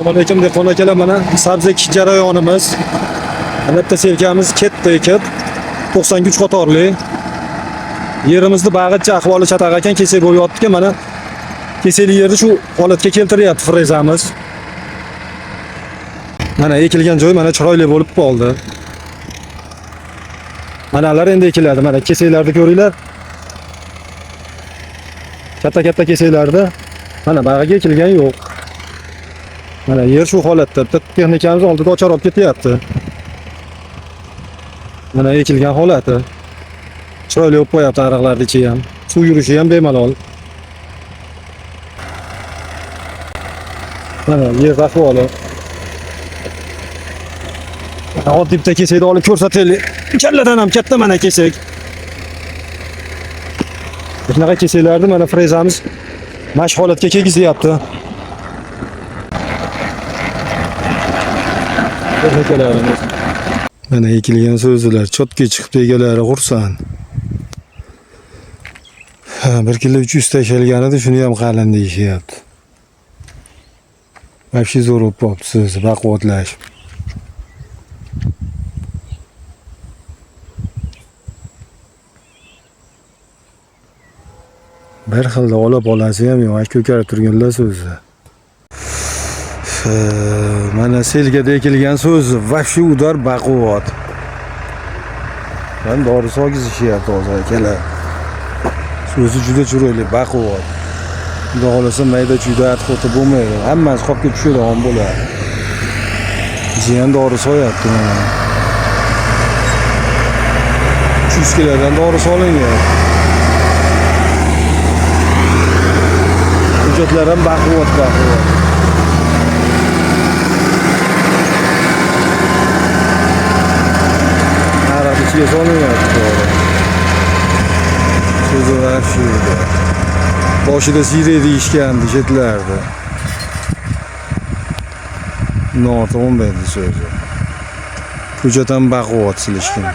Assalomu alaykum dehqon akalar, mana sabzi ekish jarayonimiz. Bitta selkamiz ketdi ekib 93 qatorli. Yerimizni bag'itcha ahvoli chataq ekan, kesak bo'lyapti-ku, mana kesekli yerni shu holatga keltiryapti frezamiz. Mana ekilgan joy mana chiroyli bo'lib qoldi. Manalar endi ekiladi. Mana kesaklarni ko'ringlar. Katta kesaklarda mana bag'iga ekilgan yo'q. Mana yer shu holatda. Bitta texnikamiz oldida ochar olib ketyapti. Mana ekilgan holati. Chiroyli olib qo'yapti ariqlarni ichi ham. Suv yurishi ham bemalol. Mana yer ahvoli. Oddiy bitta kesakni olib ko'rsataylik. Kalladan ham katta mana kesak. Bunaqa kesaklarni mana frezamiz mash holatga kelgizyapti. Mana ekilgan so'zlar chotga chiqib egalari xursand. 1 kilo 300 tashalganida shuni ham qalin deyishyapti. Вообще zo'r bo'lib qolibdi so'zi, baquvvatlashib. Bir xilda olib olasi ham yo'q, ko'karib turganlar so'zi. Mana selkada ekilgan so'zi вообще udar baquvvat. Men dori sog'izishyapti hozir akalar. So'zi juda chiroyli, baquvvat. Xudo xolasa mayda chuyda atxoti bo'lmaydi. Hammasi qopga tushadigan bo'ladi. Bizi ham dori so'yapti mana. 300 kilodan dori solingan. Hujjatlar ham baquvvat. Araq ichiga solinyapti. So'zi vahshiy. Boshida siyrak deyishgandi chetlarda. Noto'g'ri bo'lmaydi so'zi. Hujjat ham baquvvat silishgan.